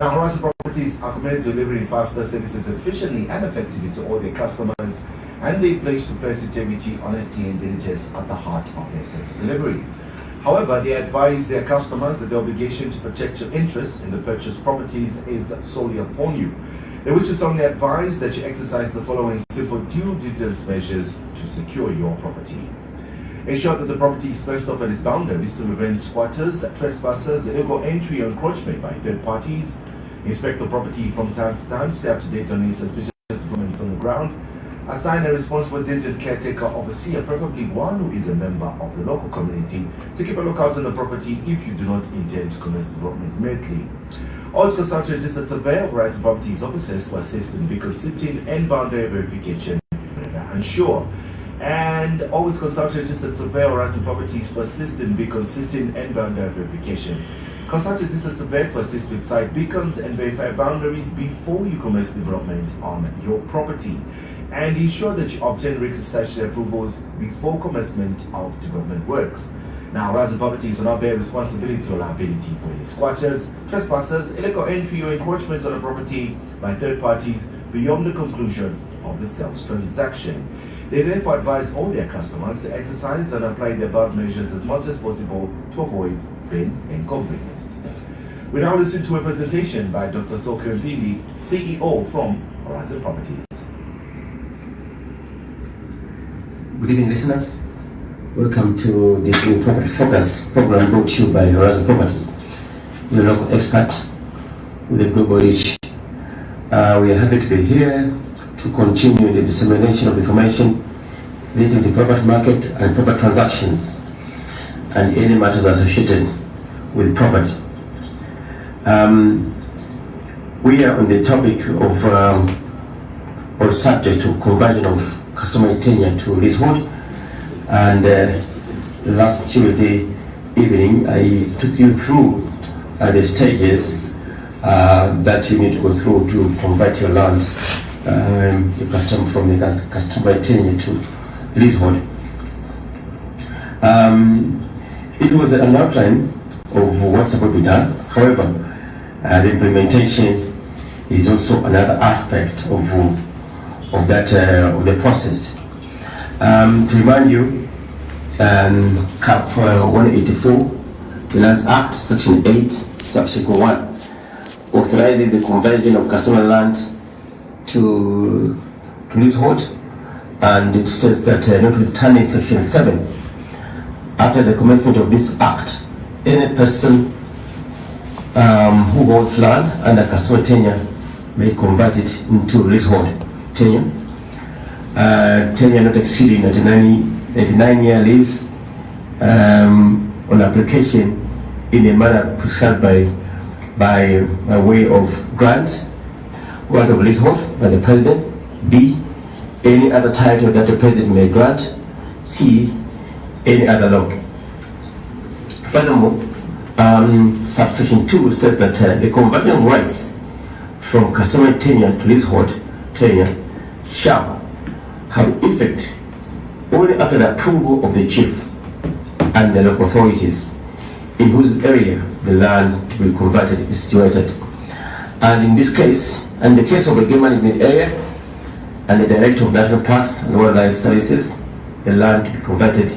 Now, Horizon Properties are committed to delivering five-star services efficiently and effectively to all their customers, and they pledge to place integrity, honesty, and diligence at the heart of their service delivery. However, they advise their customers that the obligation to protect your interests in the purchased properties is solely upon you. They wish to strongly advise that you exercise the following simple due diligence measures to secure your property. Ensure that the property is first off at its boundaries to prevent squatters, trespassers, illegal entry or encroachment by third parties. Inspect the property from time to time, stay up to date on any suspicious developments on the ground. Assign a responsible diligent caretaker overseer, preferably one who is a member of the local community, to keep a lookout on the property if you do not intend to commence developments immediately. Always consult a registered surveyor of Horizon Properties officers to assist in vehicle sitting and boundary verification whenever unsure. And always consult a registered surveyor of Horizon Properties to assist in beacon sitting and boundary verification. Consult a registered surveyor to assist with site beacons and verify boundaries before you commence development on your property. And ensure that you obtain requisite statutory approvals before commencement of development works. Now, Horizon Properties will not bear responsibility or liability for any squatters, trespassers, illegal entry or encroachment on a property by third parties beyond the conclusion of the sales transaction. They therefore advise all their customers to exercise and apply the above measures as much as possible to avoid being inconvenienced. We now listen to a presentation by Dr. Soke Mpimbi, CEO from Horizon Properties. Good evening, listeners. Welcome to this new Property Focus program brought to you by Horizon Properties, your local expert with a global reach. We are happy to be here to continue the dissemination of information relating to the property market and property transactions and any matters associated with property. We are on the topic of or subject of conversion of customary tenure to leasehold, and last Tuesday evening I took you through the stages that you need to go through to convert your land, the customer from the customary tenure to leasehold. It was an outline of what's supposed to be done. However, the implementation is also another aspect of the process. To remind you, Cap 184, the Lands Act, Section 8, Subsection 1, authorizes the conversion of customary land to leasehold, and it states that notwithstanding Section 7, after the commencement of this Act, any person who holds land under customary tenure may convert it into leasehold tenure. Tenure not exceeding 99-year lease on application in a manner prescribed by way of grant of leasehold by the President. B, any other title that the President may grant. C, any other law. Furthermore, subsection 2 says that the conversion of rights from customary tenure to leasehold tenure shall have effect only after the approval of the chief and the local authorities in whose area the land to be converted is situated. And in this case, and the case of the game management area and the Director of National Parks and Wildlife Services, the land to be converted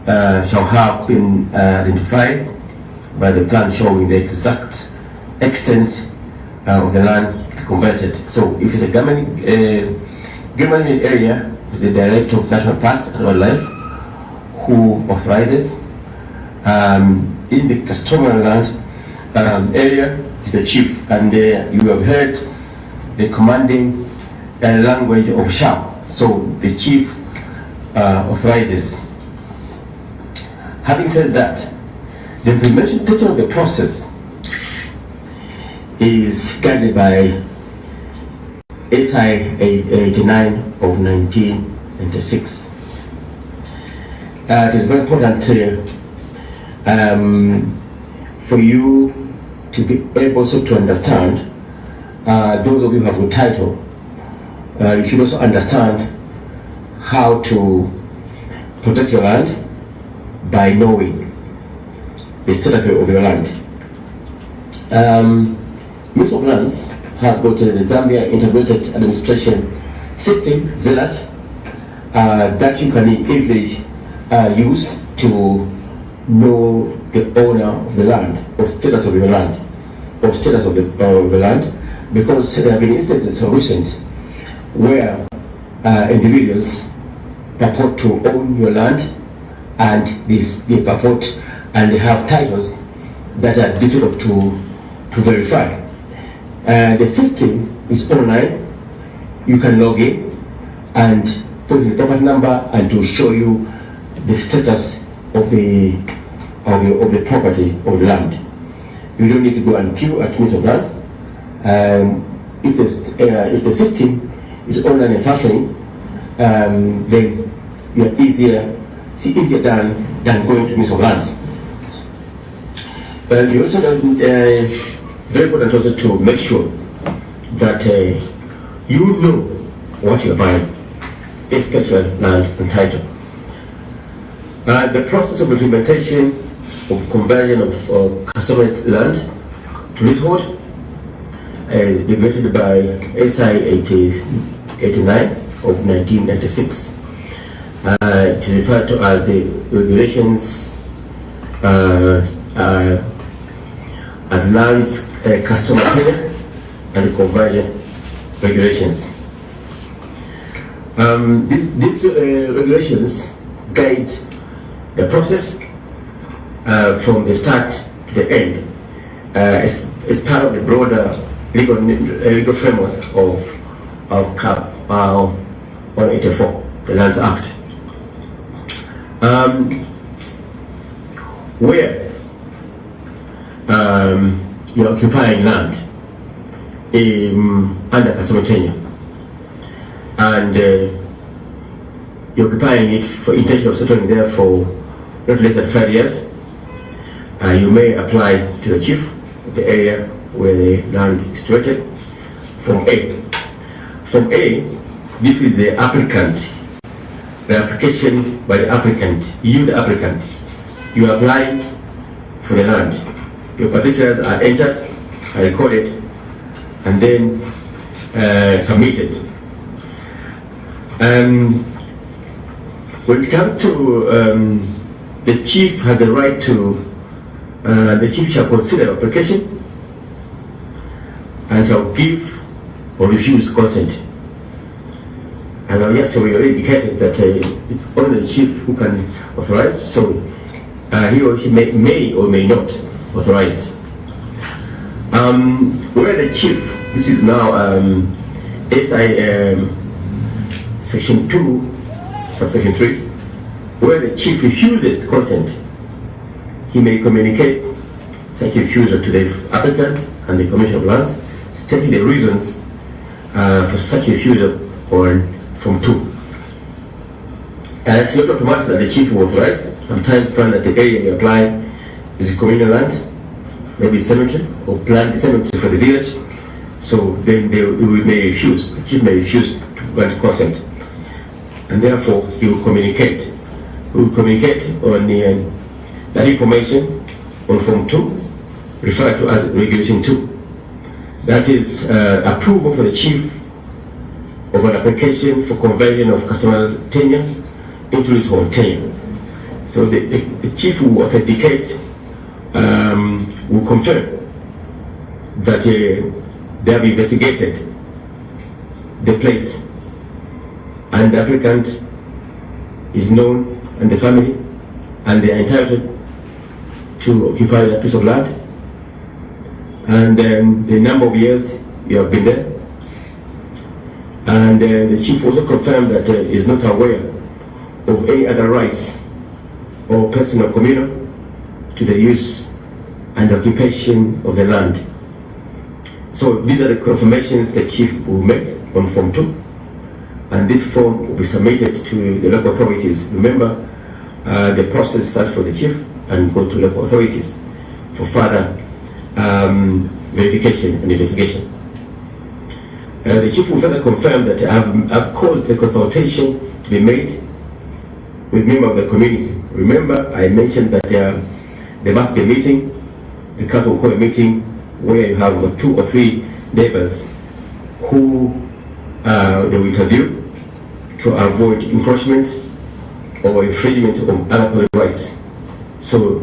shall have been identified by the plan showing the exact extent of the land to be converted. So if it's a game management area, is the Director of National Parks and Wildlife who authorizes. In the customary land area is the chief, and you have heard the commanding language of shall. So the chief authorizes. Having said that, the implementation of the process is guided by SI 89 of 1996. It is very important for you to be able also to understand, those of you who have a title, you should also understand how to protect your land by knowing the status of your land. Ministry of Lands has got the Zambia Integrated Administration System, ZELAS, that you can easily use to know the owner of the land or status of the land because there have been instances of recent where individuals purport to own your land and they purport and they have titles that are difficult to verify. The system is online. You can log in and put in the property number and to show you the status of the property or the land. You don't need to go and queue at Ministry of Lands. If the system is online and functioning, then you're easier done than going to Ministry of Lands. You also very important also to make sure that you know what you're buying, especially land and title. The process of implementation of conversion of customary land to leasehold is regulated by SI 89 of 1996. It is referred to as the regulations as lands customer tenure and the conversion regulations. These regulations guide the process from the start to the end. It's part of the broader legal framework of CAP 184, the Lands Act, where you're occupying land under customer tenure, and you're occupying it for intention of settling there for not less than 5 years. You may apply to the chief of the area where the land is situated. Form A. Form A, this is the applicant, the application by the applicant. You, the applicant, you apply for the land. Your particulars are entered, are recorded, and then submitted. When it comes to the chief has the right to, the chief shall consider application and shall give or refuse consent. As I yesterday already indicated that it's only the chief who can authorize, so he or she may or may not authorize. Where the chief, this is now SI section 2, subsection 3, where the chief refuses consent, he may communicate such refusal to the applicant and the Commission of Lands, stating the reasons for such refusal on Form 2. It's not automatic that the chief will authorize. Sometimes you find that the area you apply is communal land, maybe cemetery or planned cemetery for the village. So then they may refuse. The chief may refuse to grant consent, and therefore he will communicate. We will communicate on that information on Form 2, referred to as Regulation 2. That is approval for the chief of an application for conversion of customer tenure into leasehold tenure. So the chief will authenticate, will confirm that they have investigated the place and the applicant is known and the family, and they are entitled to occupy that piece of land, and the number of years you have been there. And the chief also confirmed that is not aware of any other rights or personal communal to the use and occupation of the land. So these are the confirmations the chief will make on Form 2, and this form will be submitted to the local authorities. Remember, the process starts for the chief and go to local authorities for further verification and investigation. The chief will further confirm that I've caused the consultation to be made with members of the community. Remember, I mentioned that there must be a meeting. The council will call a meeting where you have 2 or 3 neighbors who they will interview to avoid encroachment or infringement of other public rights. So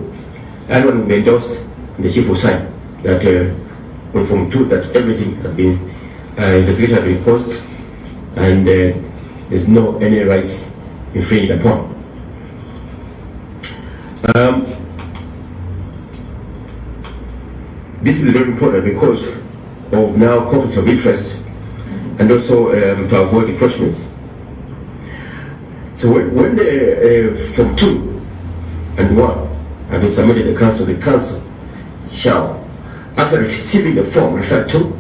everyone will be endorsed, and the chief will sign that on Form 2 that everything has been investigation has been forced and there's no any rights infringed upon. This is very important because of now conflict of interest and also to avoid encroachments. So when the Form 2 and 1 have been submitted to the council shall, after receiving the form referred to,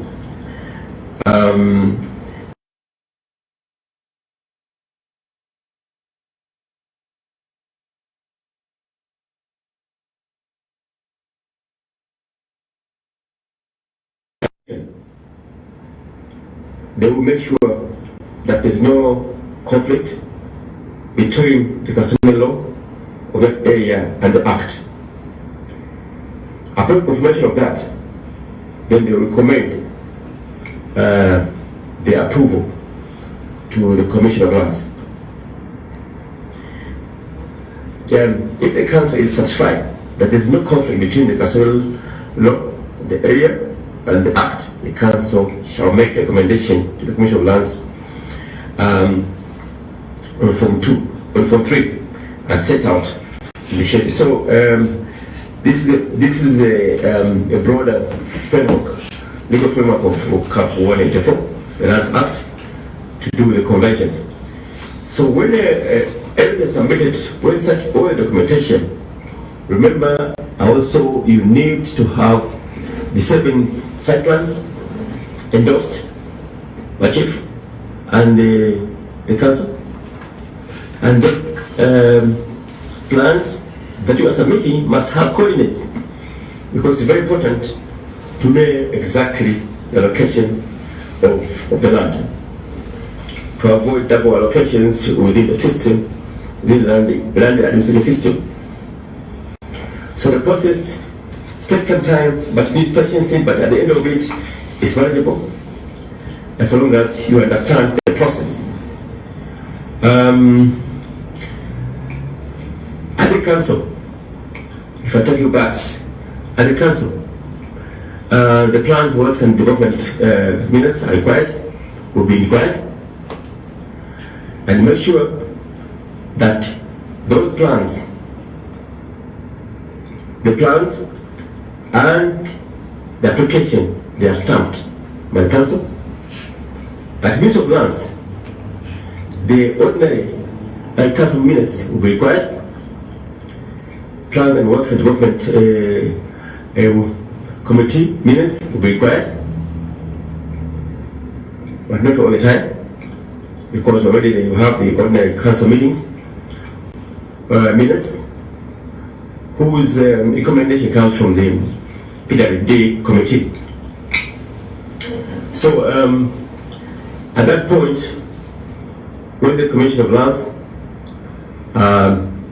they will make sure that there's no conflict between the customary law of that area and the Act. Upon confirmation of that, then they will recommend the approval to the Commission of Lands. Then, if the council is satisfied that there is no conflict between the customary law, the area, and the Act, the council shall make a recommendation to the Commission of Lands on Form 2, on Form 3, as set out in the schedule. So this is a broader framework, legal framework of Cap 184, the Lands Act, to do with the conventions. So when everything is submitted, when such all the documentation, remember also you need to have the 7 site plans endorsed by chief and the council, and the plans that you are submitting must have coordinates, because it's very important to know exactly the location of the land to avoid double allocations within the system, within the land administrative system. So the process takes some time, but needs patience, but at the end of it, it's manageable as long as you understand the process. At the council, if I tell you back, at the council, the plans, works, and development minutes are required, will be required, and make sure that those plans, the plans and the application, they are stamped by the council. At Ministry of Lands, the ordinary council minutes will be required. Plans and works and development committee minutes will be required, but not all the time, because already you have the ordinary council meetings minutes, whose recommendation comes from the PWD committee. So at that point, when the Commission of Lands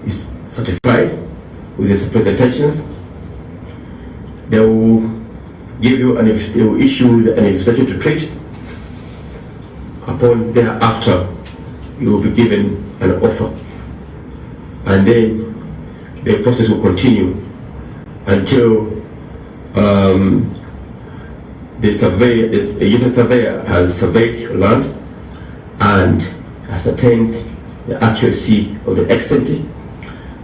is certified with its presentations, they will give you they will issue an invitation to treat. Upon thereafter, you will be given an offer, and then the process will continue until the user surveyor has surveyed land and ascertained the accuracy of the extent,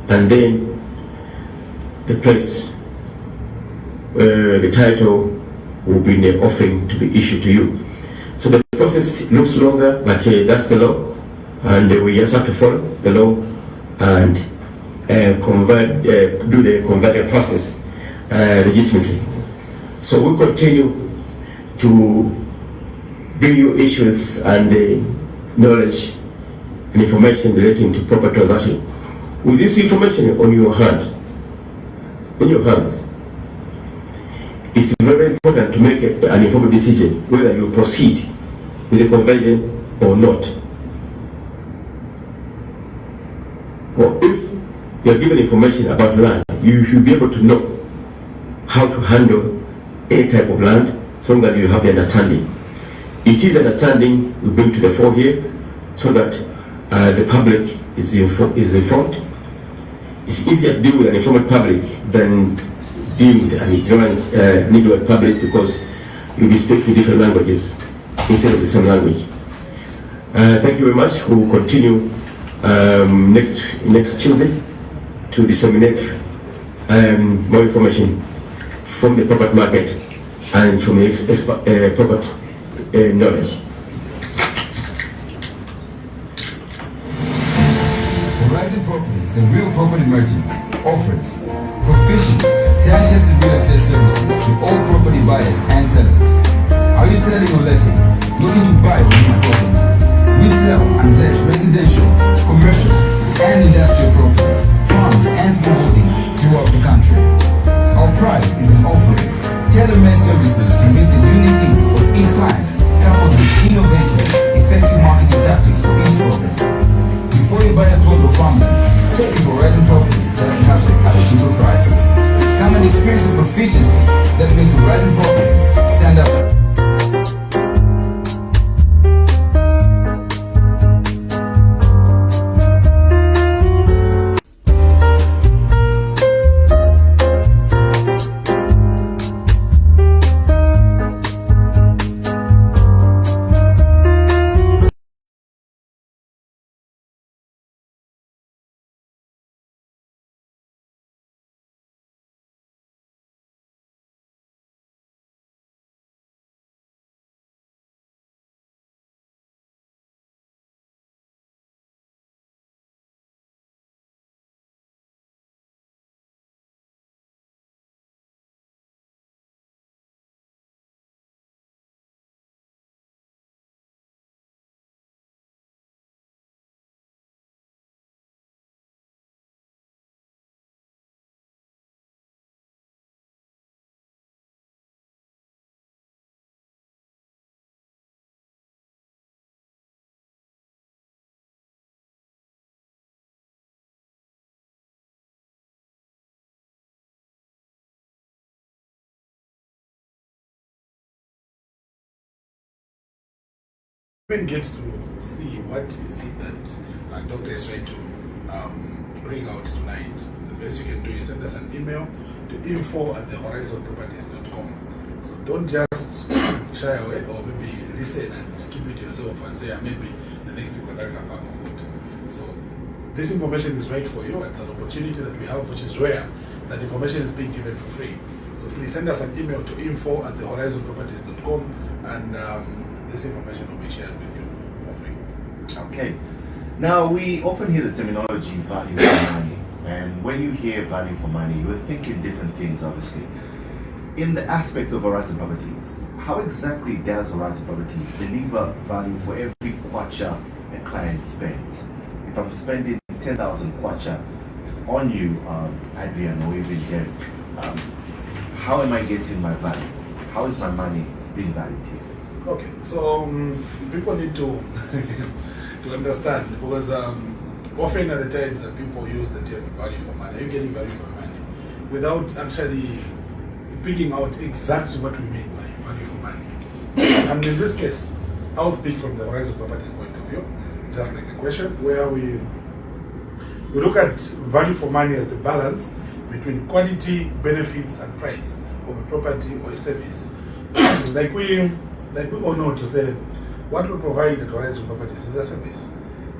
and then the place where the title will be in the offering to be issued to you. So the process looks longer, but that's the law, and we just have to follow the law and do the converting process legitimately. So we'll continue to bring you issues and knowledge and information relating to property transaction. With this information on your hand, in your hands, it's very important to make an informed decision whether you proceed with the conversion or not. Or if you are given information about land, you should be able to know how to handle any type of land, so long as you have the understanding. It is understanding we bring to the fore here, so that the public is informed. It's easier to deal with an informed public than deal with an ignorant public, because you'll be speaking different languages instead of the same language. Thank you very much. We will continue next Tuesday to disseminate more information from the property market and from the property knowledge. Horizon Properties, the real property merchants, offers proficient, time-tested real estate services to all property buyers and sellers. Are you selling or letting? Looking to buy or lease property? We sell and let residential, commercial, and industrial properties, farms, and small holdings throughout the country. Our pride is in offering tailor-made services to meet the unique needs of each client, coupled with innovative, effective marketing tactics for each property. Before you buy a plot or farmland, check if Horizon Properties doesn't have it at a cheaper price. Come and experience the proficiency that makes Horizon Properties stand out. Even gets to see what is it that Dr. is trying to bring out tonight, the best you can do is send us an email to info@horizonproperties.com. So don't just shy away or maybe listen and keep it yourself and say, maybe the next week I'll come back of it. So this information is right for you. It's an opportunity that we have, which is rare, that information is being given for free. So please send us an email to info@horizonproperties.com and this information will be shared with you for free. Okay. Now, we often hear the terminology value for money. And when you hear value for money, you're thinking different things, obviously. In the aspect of Horizon Properties, how exactly does Horizon Properties deliver value for every kwacha a client spends? If I'm spending 10,000 kwacha on you, Adrian, or even Derek, how am I getting my value? How is my money being valued here? Okay, so people need to to understand, because often at the times that people use the term value for money, are you getting value for your money, without actually picking out exactly what we mean by value for money. And in this case, I'll speak from the Horizon Properties point of view, just like the question, where we look at value for money as the balance between quality, benefits, and price of a property or a service. like we all know to say, what we provide at Horizon Properties is a service.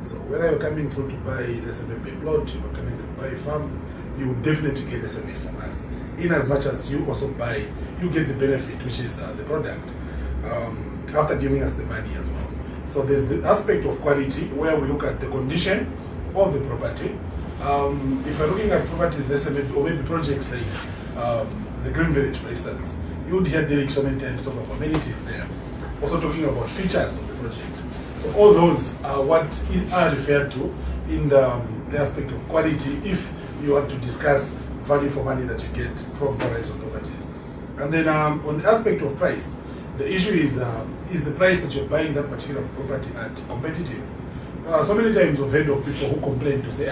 So whether you're coming through to buy, let's say, maybe a plot, you're coming to buy a farm, you will definitely get a service from us. In as much as you also buy, you get the benefit, which is the product, after giving us the money as well. So there's the aspect of quality, where we look at the condition of the property. If you're looking at properties, let's say, or maybe projects like the Green Village, for instance, you would hear Derek so many times talk about amenities there, also talking about features of the project. So all those are what are referred to in the aspect of quality, if you want to discuss value for money that you get from Horizon Properties. And then on the aspect of price, the issue is the price that you're buying that particular property at competitive? So many times we've heard of people who complain to say,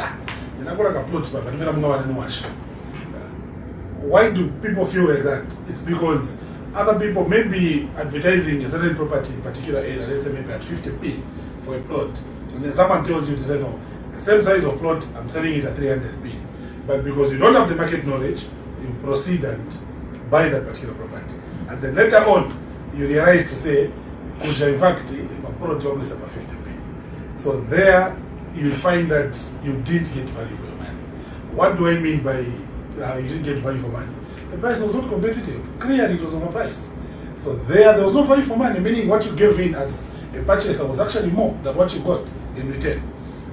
why do people feel like that? It's because other people may be advertising a certain property in particular area, let's say maybe at 50p for a plot. And then someone tells you to say, no, the same size of plot, I'm selling it at 300p. But because you don't have the market knowledge, you proceed and buy that particular property. And then later on, you realize to say, in fact, my plot is about 50p. So there, you find that you did get value for your money. What do I mean by you didn't get value for money? The price was not competitive. Clearly, it was overpriced. So there was no value for money, meaning what you gave in as a purchaser was actually more than what you got in return.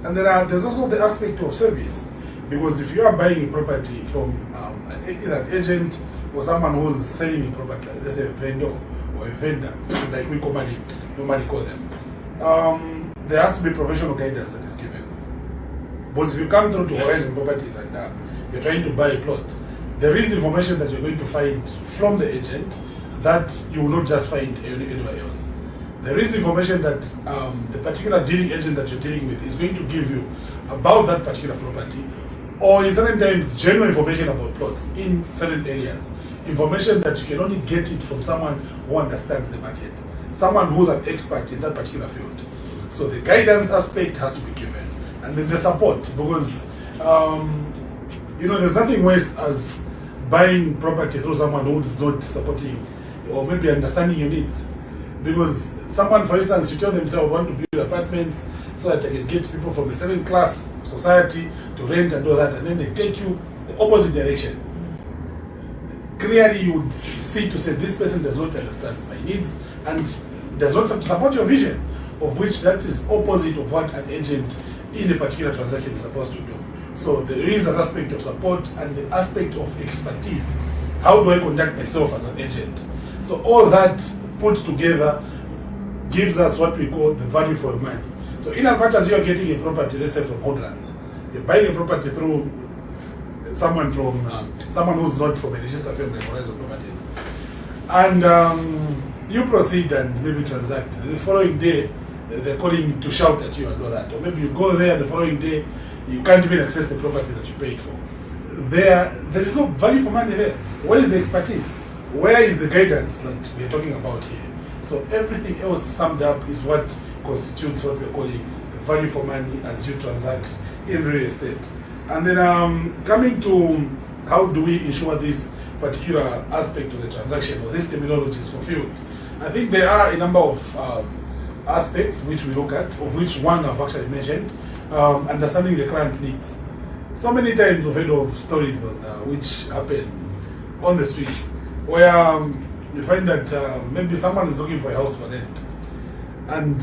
And there's also the aspect of service. Because if you are buying a property from either an agent or someone who's selling a property, let's say a vendor or a vendor, like we normally call them, there has to be professional guidance that is given. Because if you come through to Horizon Properties and you're trying to buy a plot, there is information that you're going to find from the agent that you will not just find anywhere else. There is information that the particular dealing agent that you're dealing with is going to give you about that particular property, or in certain times general information about plots in certain areas. Information that you can only get it from someone who understands the market, someone who's an expert in that particular field. So the guidance aspect has to be given, and then the support, because there's nothing worse as buying property through someone who is not supporting or maybe understanding your needs. Because someone, for instance, you tell themselves want to build apartments so that they can get people from a certain class society to rent and all that, and then they take you the opposite direction. Clearly, you would see to say this person does not understand my needs and does not support your vision, of which that is opposite of what an agent in a particular transaction is supposed to do. So there is an aspect of support and the aspect of expertise. How do I conduct myself as an agent? So all that put together gives us what we call the value for your money. So in as much as you are getting a property, let's say from Hoodlands, you're buying a property through someone who's not from a registered firm like Horizon Properties, and you proceed and maybe transact. The following day, they're calling to shout at you and all that. Or maybe you go there the following day, you can't even access the property that you paid for. There is no value for money there. Where is the expertise? Where is the guidance that we're talking about here? So everything else summed up is what constitutes what we're calling the value for money as you transact in real estate. And then coming to how do we ensure this particular aspect of the transaction or this terminology is fulfilled, I think there are a number of aspects which we look at, of which one I've actually mentioned, understanding the client needs. So many times we've heard of stories on which happen on the streets, where you find that maybe someone is looking for a house for rent, and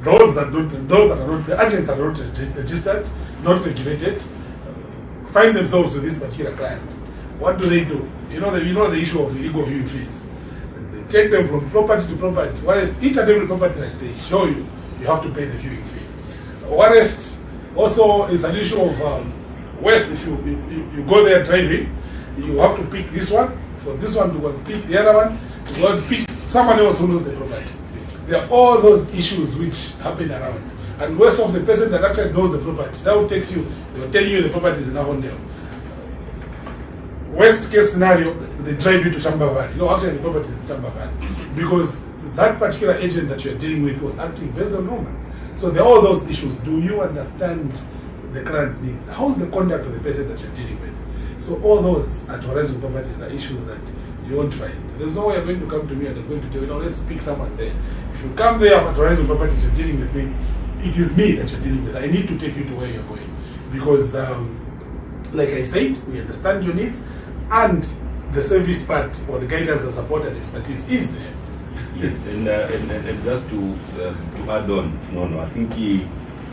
those that are not, the agents are not registered, not regulated, find themselves with this particular client. What do? You know the issue of illegal viewing fees. They take them from property to property. Whereas each and every property that they show you, you have to pay the viewing fee. Whereas also is an issue of whereas if you go there driving, you have to pick this one. For this one, you want to pick the other one. You want to pick someone else who knows the property. There are all those issues which happen around. And worse of the person that actually knows the property, that will takes you, they will tell you the property is in Avondale. Worst case scenario, they drive you to Chamba Valley. No, actually the property is in Chamba Valley. Because that particular agent that you're dealing with was acting based on rumor. So there are all those issues. Do you understand the client needs? How's the conduct of the person that you're dealing with? So all those at Horizon Properties are issues that you won't find. There's no way you're going to come to me and I'm going to tell you, no, let's pick someone there. If you come there at Horizon Properties, you're dealing with me, it is me that you're dealing with. I need to take you to where you're going. Because, like I said, we understand your needs, and the service part or the guidance and support and expertise is there. Yes, and just to add on, I think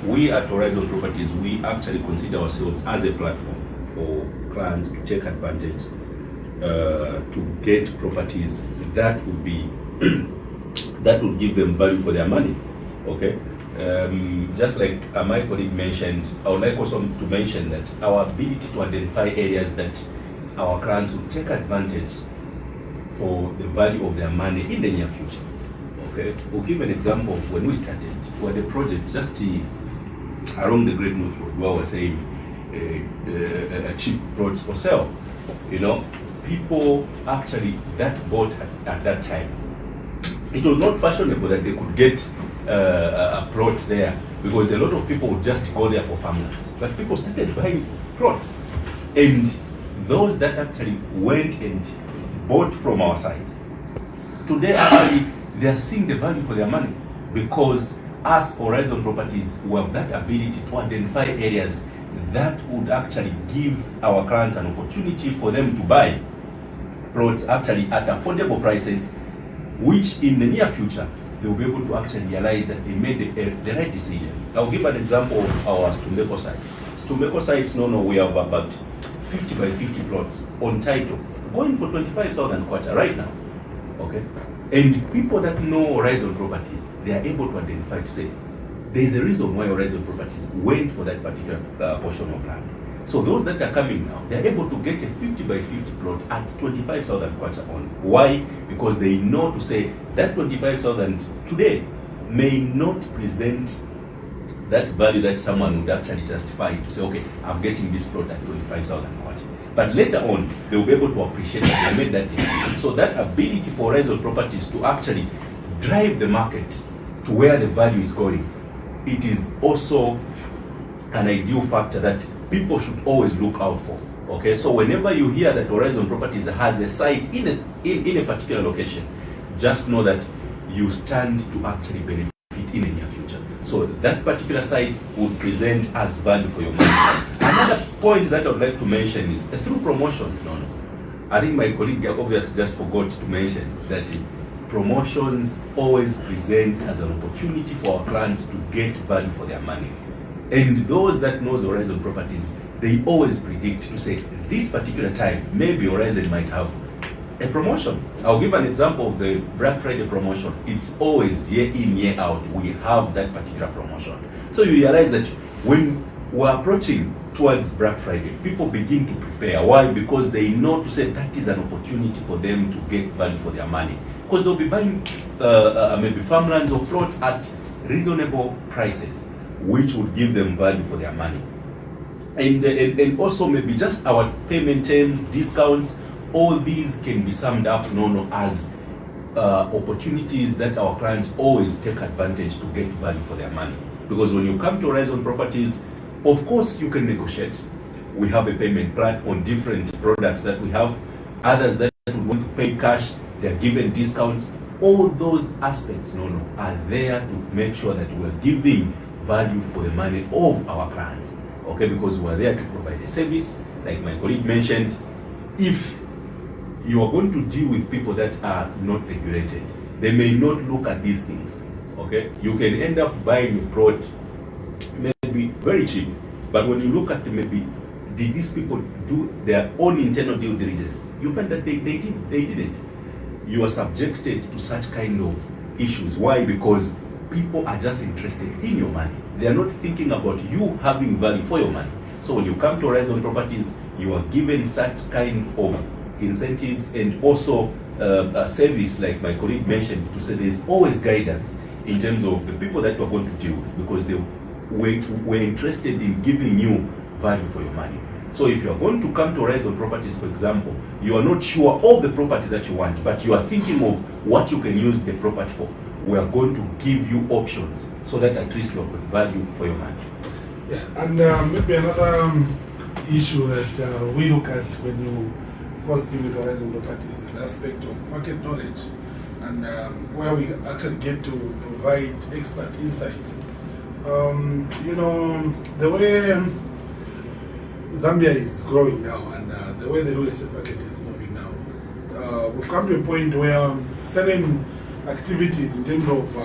we at Horizon Properties, we actually consider ourselves as a platform for clients to take advantage, to get properties that would be that would give them value for their money. Okay, just like my colleague mentioned, I would like also to mention that our ability to identify areas that our clients will take advantage for the value of their money in the near future. Okay, we'll give an example of when we started. We had a project just along the Great North Road where we're saying cheap plots for sale. people actually that bought at that time, it was not fashionable that they could get plots there, because a lot of people would just go there for farmlands. But people started buying plots, and those that actually went and bought from our sites, today actually they are seeing the value for their money, because us Horizon Properties, we have that ability to identify areas that would actually give our clients an opportunity for them to buy plots actually at affordable prices, which in the near future they will be able to actually realize that they made the right decision. I'll give an example of our Stumbeko sites. Stumbeko sites, we have about 50 by 50 plots on title, going for 25,000 kwacha right now. Okay, and people that know Horizon Properties, they are able to identify to say there is a reason why Horizon Properties went for that particular portion of land. So those that are coming now, they are able to get a 50 by 50 plot at 25,000 kwacha on. Why? Because they know to say that 25,000 today may not present that value that someone would actually justify to say, okay, I'm getting this plot at 25,000 kwacha. But later on, they will be able to appreciate that they made that decision. So that ability for Horizon Properties to actually drive the market to where the value is going, it is also an ideal factor that people should always look out for. Okay, so whenever you hear that Horizon Properties has a site in a particular location, just know that you stand to actually benefit in the near future. So that particular site would present as value for your money. Another point that I would like to mention is through promotions. I think my colleague obviously just forgot to mention that promotions always presents as an opportunity for our clients to get value for their money. And those that knows Horizon Properties, they always predict to say this particular time, maybe Horizon might have a promotion. I'll give an example of the Black Friday promotion. It's always year in, year out, we have that particular promotion. So you realize that when we're approaching towards Black Friday, people begin to prepare. Why? Because they know to say that is an opportunity for them to get value for their money. Because they'll be buying maybe farmlands or plots at reasonable prices, which would give them value for their money. And also maybe just our payment terms, discounts, all these can be summed up as opportunities that our clients always take advantage to get value for their money. Because when you come to Horizon Properties, of course you can negotiate. We have a payment plan on different products that we have. Others that would want to pay cash, they're given discounts. All those aspects are there to make sure that we're giving value for the money of our clients. Okay, because we're there to provide a service. Like my colleague mentioned, if you are going to deal with people that are not regulated, they may not look at these things. Okay, you can end up buying a plot maybe very cheap, but when you look at maybe did these people do their own internal due diligence, you find that they didn't. You are subjected to such kind of issues. Why? Because people are just interested in your money. They are not thinking about you having value for your money. So when you come to Horizon Properties, you are given such kind of incentives and also a service, like my colleague mentioned, to say there's always guidance in terms of the people that you are going to deal with, because they were interested in giving you value for your money. So if you are going to come to Horizon Properties, for example, you are not sure of the property that you want, but you are thinking of what you can use the property for, we are going to give you options so that at least you have value for your money. Yeah, and maybe another issue that we look at when you first deal with Horizon Properties is the aspect of market knowledge, and where we actually get to provide expert insights. The way Zambia is growing now, and the way the real estate market is moving now, we've come to a point where certain activities in terms of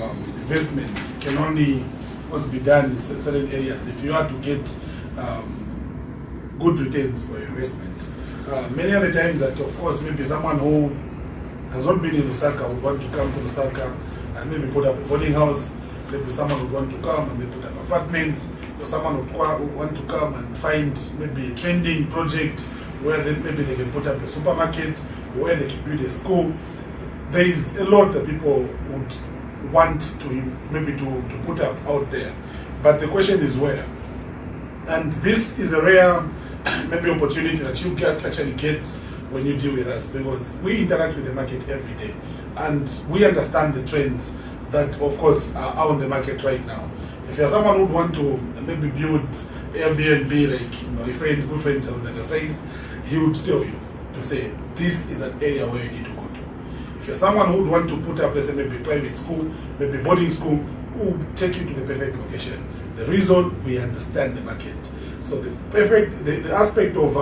investments can only also be done in certain areas if you are to get good returns for your investment. Many other times that, of course, maybe someone who has not been in Lusaka would want to come to Lusaka and maybe put up a boarding house. Maybe someone would want to come and maybe put up apartments, or someone would want to come and find maybe a trending project where maybe they can put up a supermarket, or where they can build a school. There is a lot that people would want to maybe to put up out there, but the question is where. And this is a rare maybe opportunity that you can actually get when you deal with us, because we interact with the market every day and we understand the trends that of course are on the market right now. If you're someone who would want to maybe build Airbnb, like my friend, good friend that says, he would tell you to say this is an area where you need to go to. If you're someone who would want to put up, let's say, maybe private school, maybe boarding school, who will take you to the perfect location. The reason, we understand the market. So the aspect of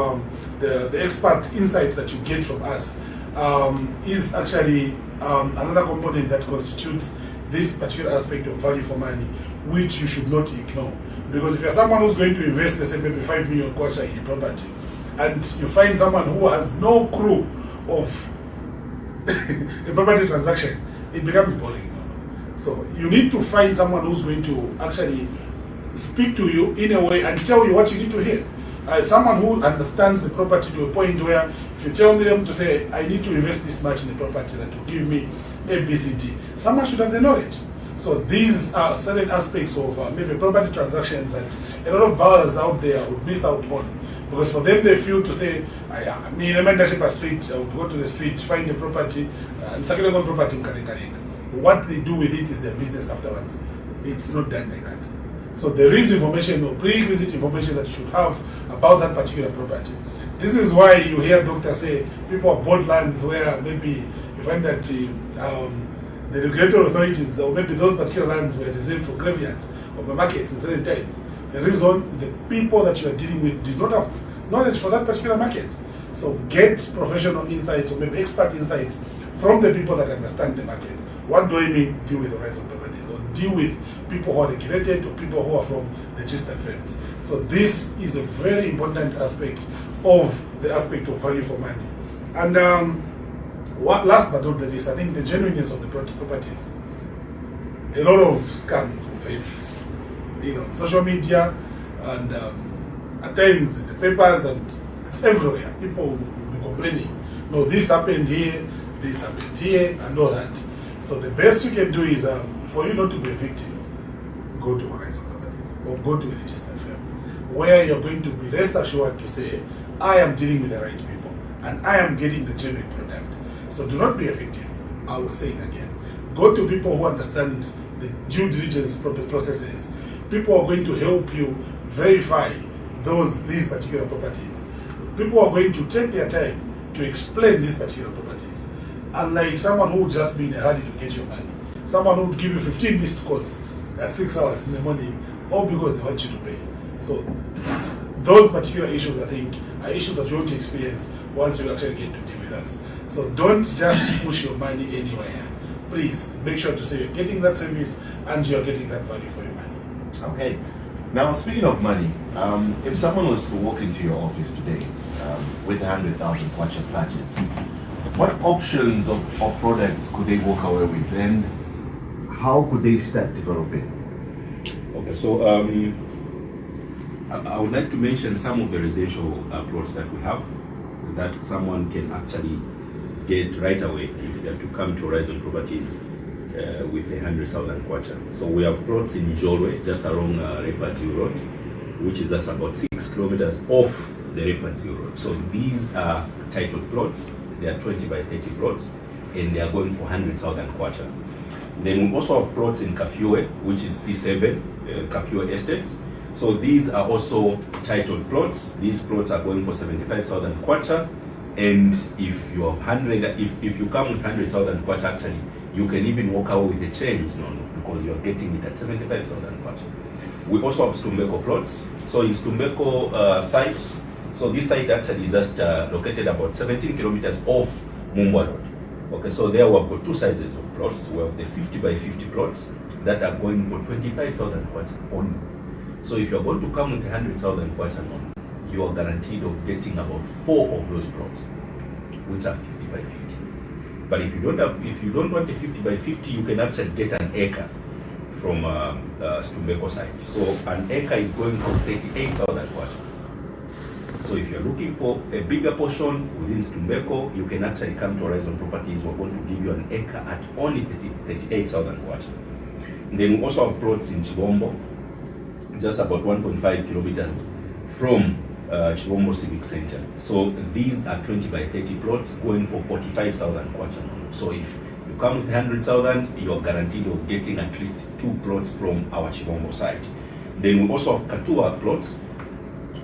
the expert insights that you get from us is actually another component that constitutes this particular aspect of value for money, which you should not ignore. Because if you're someone who's going to invest, let's say, maybe 5 million kwacha in a property, and you find someone who has no clue of a property transaction, it becomes boring. So you need to find someone who's going to actually speak to you in a way and tell you what you need to hear. Someone who understands the property to a point where if you tell them to say, I need to invest this much in the property that will give me ABCD, someone should have the knowledge. So these are certain aspects of maybe property transactions that a lot of buyers out there would miss out on. Because for them, they feel to say, I mean, a membership a street, I would go to the street, find the property, and second one property in Karenga. What they do with it is their business afterwards. It's not done like that. So there is information or prerequisite information that you should have about that particular property. This is why you hear doctors say people have bought lands where maybe you find that the regulatory authorities or maybe those particular lands were reserved for graveyards or markets in certain times. The reason, the people that you are dealing with did not have knowledge for that particular market. So get professional insights or maybe expert insights from the people that understand the market. What do I mean? Deal with the rights of properties, or deal with people who are regulated or people who are from registered firms. So this is a very important aspect of the aspect of value for money. And last but not the least, I think the genuineness of the properties. A lot of scams of it, social media and at times in the papers, and it's everywhere. People will be complaining, no, this happened here, and all that. So the best you can do is for you not to be a victim, go to Horizon Properties or go to a registered firm where you're going to be rest assured to say, I am dealing with the right people and I am getting the genuine product. So do not be a victim. I will say it again. Go to people who understand the due diligence processes. People are going to help you verify these particular properties. People are going to take their time to explain these particular properties. Unlike someone who would just be in a hurry to get your money. Someone who would give you 15 missed calls at 6 hours in the morning, all because they want you to pay. So those particular issues, I think, are issues that you won't experience once you actually get to deal with us. So don't just push your money anywhere. Please make sure to say you're getting that service and you're getting that value for your money. Okay. Now, speaking of money, if someone was to walk into your office today with 100,000 kwacha budget, what options of products could they walk away with, and how could they start developing? Okay, so I would like to mention some of the residential plots that we have that someone can actually get right away if they are to come to Horizon Properties with 100,000 kwacha. So we have plots in Njolwe, just along Repatio Road, which is just about 6 kilometers off the Repatio Road. So these are titled plots. They are 20 by 30 plots, and they are going for 100,000 kwacha. Then we also have plots in Kafue, which is C7, Kafue Estate. So these are also titled plots. These plots are going for 75,000 kwacha, and if you have if you come with 100,000 kwacha, actually, you can even walk away with a change, because you are getting it at 75,000 kwacha. We also have Stumbeko plots. So in Stumbeko site, so this site actually is just located about 17 kilometers off Mumbwa Road. Okay, so there we have got two sizes of plots. We have the 50 by 50 plots that are going for 25,000 kwacha only. So if you're going to come with 100,000 kwacha only, you are guaranteed of getting about 4 of those plots, which are 50 by 50. But if you don't want a 50 by 50, you can actually get an acre from Stumbeko site. So an acre is going for 38,000 kwacha. So if you're looking for a bigger portion within Stumbeko, you can actually come to Horizon Properties. We're going to give you an acre at only 38,000 kwacha. Then we also have plots in Chibombo, just about 1.5 kilometers from Chirombo Civic Center. So these are 20 by 30 plots going for 45,000 kwacha. So if you come with 100,000, you are guaranteed of getting at least 2 plots from our Chirombo site. Then we also have Katuba plots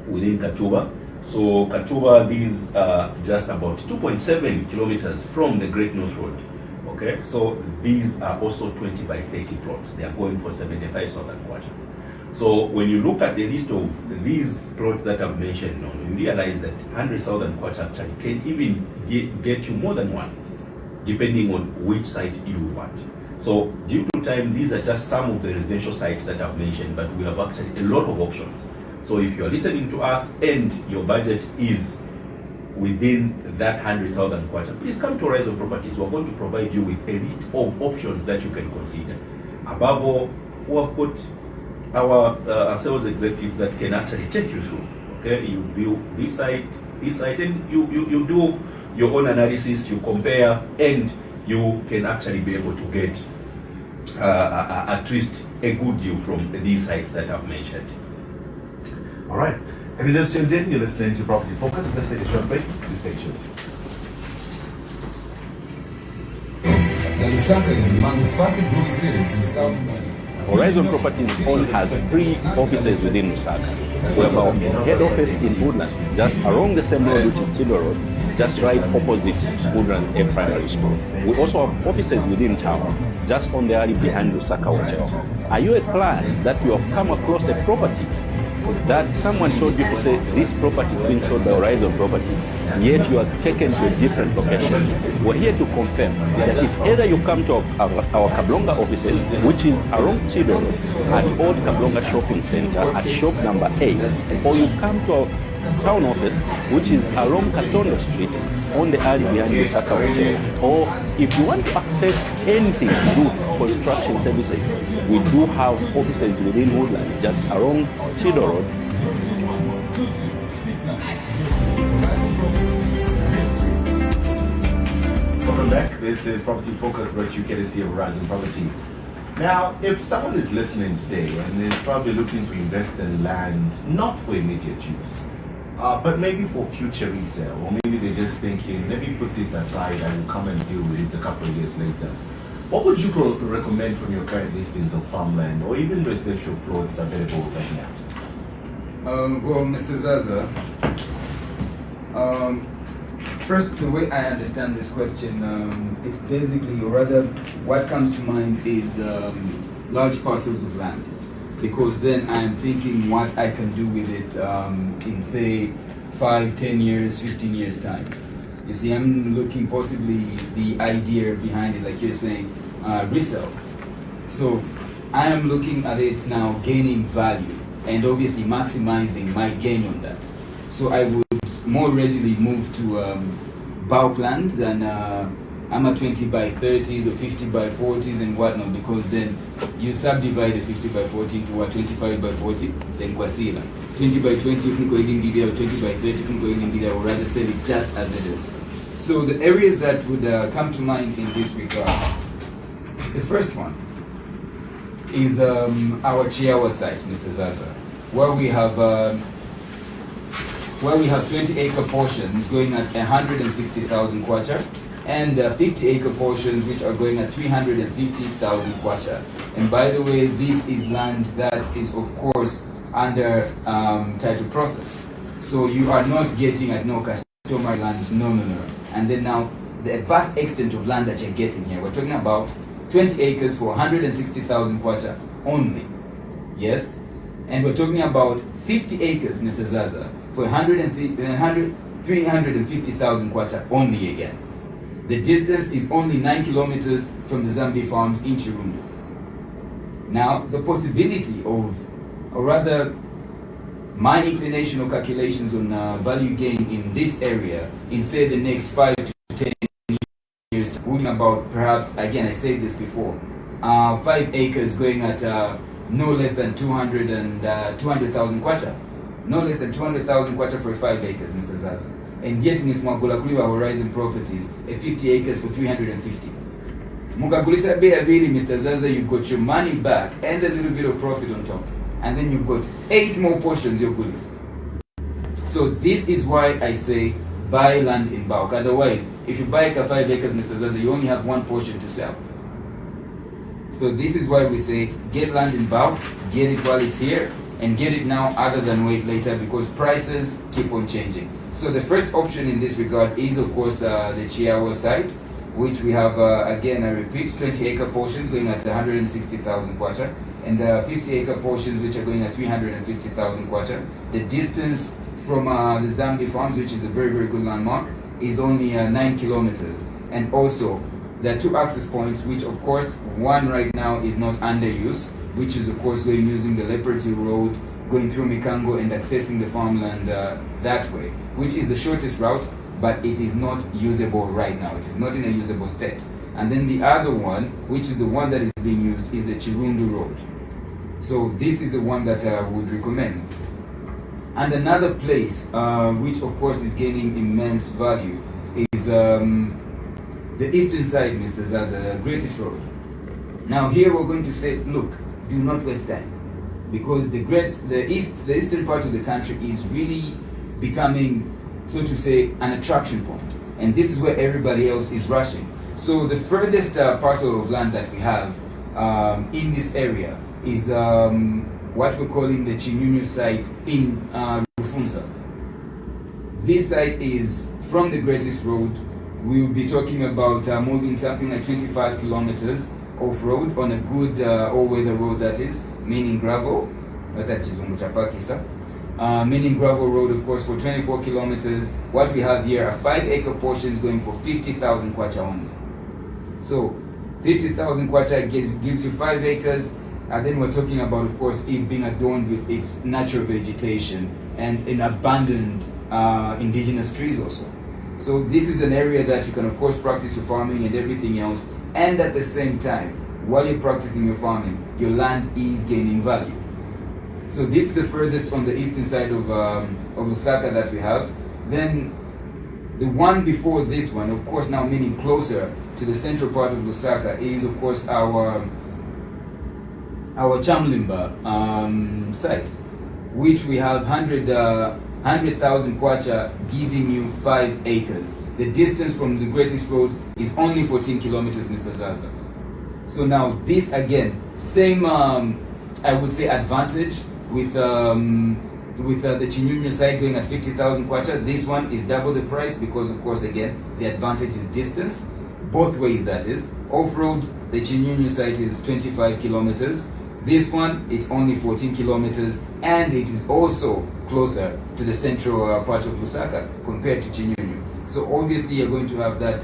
within Katuba. So Katuba, these are just about 2.7 kilometers from the Great North Road. Okay, so these are also 20 by 30 plots. They are going for 75,000 kwacha. So when you look at the list of these plots that I've mentioned, you realize that 100,000 kwacha actually can even get you more than one, depending on which site you want. So due to time, these are just some of the residential sites that I've mentioned, but we have actually a lot of options. So if you're listening to us and your budget is within that 100,000 kwacha, please come to Horizon Properties. We're going to provide you with a list of options that you can consider. Above all, we have got our sales executives that can actually take you through. Okay, you view this site, and you do your own analysis, you compare, and you can actually be able to get at least a good deal from these sites that I've mentioned. All right. If you just tuned in, you're listening to Property Focus. Let's take a short break. Please stay tuned. Lusaka is among the fastest growing cities in South America. Horizon Properties only has 3 offices within Lusaka. We have our head office in Woodlands, just along the same road which is Chilo Road, just right opposite Woodlands A Primary School. We also have offices within town, just on the alley behind Lusaka Hotel. Are you a client that you have come across a property that someone told you to say this property is being sold by Horizon Property, yet you are taken to a different location? We're here to confirm that if either you come to our Kablonga offices, which is around Chilo at Old Kablonga Shopping Center at shop number 8, or you come to our town office, which is along Katondo Street on the alley behind the Saka Hotel. Or if you want to access anything to do construction services, we do have offices within Woodlands, just along Chilo Road. Welcome back. This is Property Focus, brought to you courtesy of Horizon Properties. Now, if someone is listening today and is probably looking to invest in land, not for immediate use, but maybe for future resale, or maybe they're just thinking, let me put this aside, I will come and deal with it a couple of years later, what would you recommend from your current listings of farmland or even residential plots available right now? Well, Mr. Zaza, first, the way I understand this question, it's basically, or rather, what comes to mind is large parcels of land. Because then I'm thinking what I can do with it in, say, 5, 10 years, 15 years time. You see, I'm looking possibly the idea behind it, like you're saying, resale. So I am looking at it now gaining value and obviously maximizing my gain on that. So I would more readily move to bulk land than I'm a 20 by 30s or 50 by 40s and whatnot, because then you subdivide a 50 by 40 into a 25 by 40, then kwasila. 20 by 20 if you go in India, or 20 by 30 if you go in India, or rather sell it just as it is. So the areas that would come to mind in this regard, the first one is our Chiawa site, Mr. Zaza, where we have 20-acre portions going at 160,000 kwacha, and 50-acre portions which are going at 350,000 kwacha. And by the way, this is land that is of course under title process. So you are not getting at no customary land, no. And then now the vast extent of land that you're getting here, we're talking about 20 acres for 160,000 kwacha only. Yes? And we're talking about 50 acres, Mr. Zaza, for 350,000 kwacha only again. The distance is only 9 kilometers from the Zambi farms in Chirundu. Now, the possibility of, or rather, my inclination or calculations on value gain in this area in, say, the next 5 to 10 years, talking about perhaps, again, I said this before, 5 acres going at no less than 200,000 kwacha. No less than 200,000 kwacha for 5 acres, Mr. Zaza. And yet in Smagula Kuliwa Horizon Properties, a 50 acres for 350. Mukagulisa Beabili, Mr. Zaza, you've got your money back and a little bit of profit on top. And then you've got 8 more portions, your goodies. So this is why I say buy land in bulk. Otherwise, if you buy 5 acres, Mr. Zaza, you only have one portion to sell. So this is why we say get land in bulk, get it while it's here, and get it now other than wait later, because prices keep on changing. So the first option in this regard is of course the Chiawa site, which we have again, I repeat, 20-acre portions going at 160,000 kwacha, and 50-acre portions which are going at 350,000 kwacha. The distance from the Zambi Farms, which is a very, very good landmark, is only 9 kilometers. And also, there are 2 access points, which of course, one right now is not under use, which is of course going using the Leperty Road, going through Mikango and accessing the farmland that way, which is the shortest route, but it is not usable right now. It is not in a usable state. And then the other one, which is the one that is being used, is the Chirundu Road. So this is the one that I would recommend. And another place, which of course is gaining immense value, is the eastern side, Mr. Zaza, Greatest Road. Now here we're going to say, look, do not waste time, because the eastern part of the country is really becoming, so to say, an attraction point, and this is where everybody else is rushing. So the furthest parcel of land that we have in this area is what we're calling the Chinyunyu site in Rufunza. This site is from the Greatest Road. We will be talking about moving something like 25 kilometers off-road on a good all-weather road, that is, meaning gravel, meaning gravel road, of course, for 24 kilometers. What we have here are 5-acre portions going for 50,000 kwacha only. So 50,000 kwacha gives you 5 acres, and then we're talking about, of course, it being adorned with its natural vegetation and in abundant indigenous trees also. So this is an area that you can, of course, practice your farming and everything else, and at the same time, while you're practicing your farming, your land is gaining value. So this is the furthest on the eastern side of Lusaka that we have. Then the one before this one, of course, now meaning closer to the central part of Lusaka, is of course our Chamlimba site, which we have 100,000 kwacha, giving you 5 acres. The distance from the Greatest Road is only 14 kilometers, Mr. Zaza. So now this again, same I would say advantage with the Chinyunyu side going at 50,000 kwacha. This one is double the price because, of course, again, the advantage is distance, both ways, that is. Off-road, the Chinyunyu site is 25 kilometers. This one, it's only 14 kilometers, and it is also closer to the central part of Lusaka compared to Chinyunyu. So obviously you're going to have that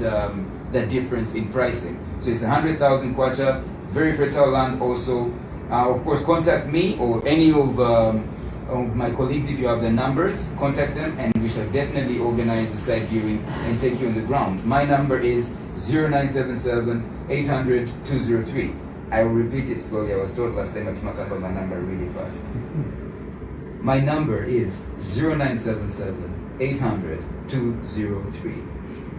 difference in pricing. So it's 100,000 kwacha, very fertile land also. Of course, contact me or any of my colleagues if you have the numbers. Contact them, and we shall definitely organize the site viewing and take you on the ground. My number is 0977 800 203. I will repeat it slowly. I was told last time at Makamba my number really fast. My number is 0977 800 203.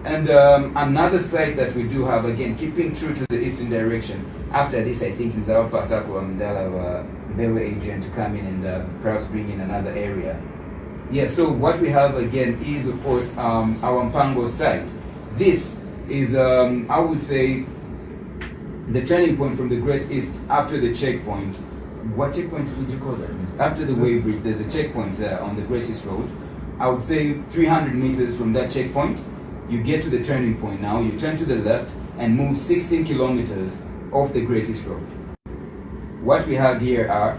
And another site that we do have, again, keeping true to the eastern direction. After this, I think is our Pasako Amdala Mbewe agent to come in and perhaps bring in another area. Yeah, so what we have again is, of course, our Mpango site. This is, I would say, the turning point from the Great East after the checkpoint. What checkpoint would you call that, Mr.? After the Way Bridge, there's a checkpoint there on the Great East Road. I would say 300 meters from that checkpoint, you get to the turning point now, you turn to the left and move 16 kilometers off the Great East Road. What we have here are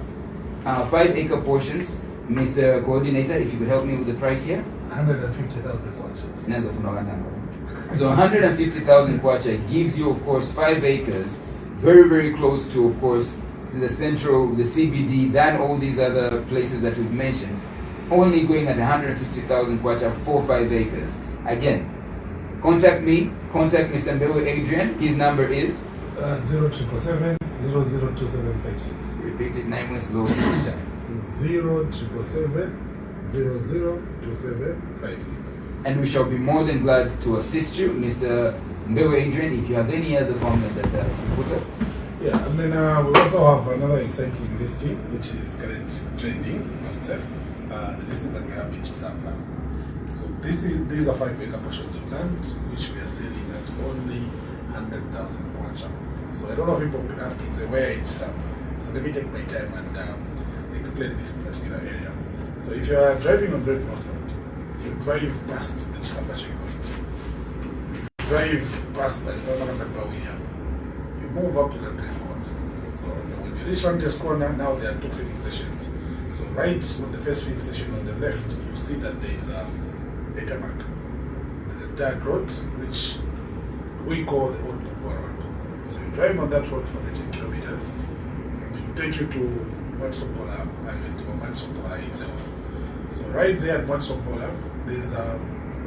5-acre portions. Mr. Coordinator, if you could help me with the price here? 150,000 kwacha. So 150,000 kwacha gives you, of course, 5 acres, very, very close to, of course, the central, the CBD, than all these other places that we've mentioned, only going at 150,000 kwacha for 5 acres. Again, contact me, contact Mr. Mbewe Adrian. His number is 0777 002756. Repeat it 9 months slowly this time. 0777 002756. And we shall be more than glad to assist you, Mr. Mbewe Adrian, if you have any other formula that you put up. Yeah, and then we also have another exciting listing which is currently trending on WhatsApp. the listing that we have in Chisamba. So these are 5-acre portions of land which we are selling at only 100,000 kwacha. So I don't know if people will be asking, so where in Chisamba? So let me take my time and explain this particular area. So if you are driving on Great North Road, you drive past the Chisamba checkpoint. You drive past by you move up to the Grace Corner. So when you reach Grace Corner, now there are 2 filling stations. So right on the first filling station on the left, you see that there is a tarmac. There's a dirt road which we call the Old Pukwa Road. So you drive on that road for 13 kilometers, and it will take you to Mwansopola Island or Mwansopola itself. So right there at Mwansopola, there's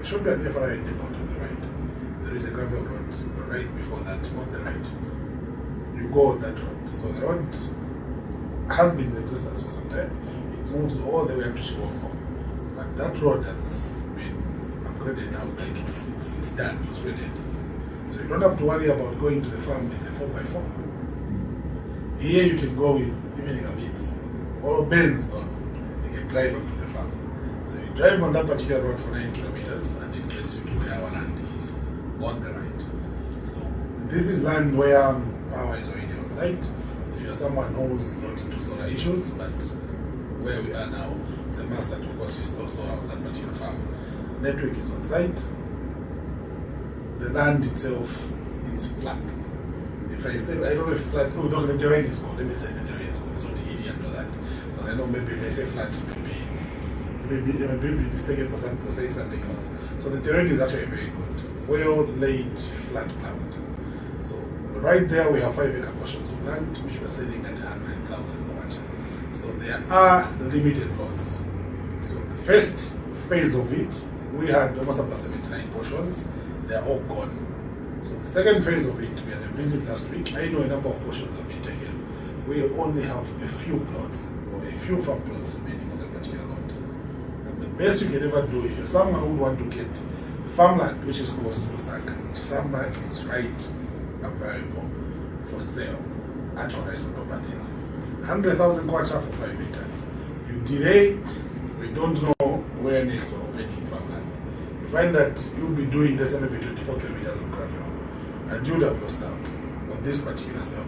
should be an FRI depot on the right. There is a gravel road right before that on the right. You go on that road. So the road has been in existence for some time. It moves all the way up to Chiwongo. But that road has been upgraded now, like it's done, it's ready. So you don't have to worry about going to the farm with a 4x4. Here you can go with even a Vitz or Benz on. You can drive up to the farm. So you drive on that particular road for 9 kilometers and it gets you to where our land is on the right. So this is land where power is already on site. If you're someone who's not into solar issues, but where we are now, it's a must that of course you install solar on that particular farm. Network is on site. The land itself is flat. If I say, I don't know if flat, oh, no, the terrain is good. Let me say the terrain is good. It's not hilly and all that. But I know maybe if I say flat, maybe mistaken for saying something else. So the terrain is actually very good. Well laid, flat ground. So right there we have 5-acre portions of land which we're selling at 100,000 kwacha. So there are limited lots. So the first phase of it, we had almost about 79 portions. They are all gone. So the second phase of it, we had a visit last week. I know a number of portions have been taken. We only have a few plots or a few farm plots remaining on that particular lot. And the best you can ever do if you're someone who want to get farmland which is close to Lusaka, Chisamba is right available for sale at Horizon Properties. 100,000 kwacha for 5 acres. You delay, we don't know where next we're opening farmland. You find that you'll be doing the same maybe 24 kilometers of gravel, and you'll have lost out on this particular sale.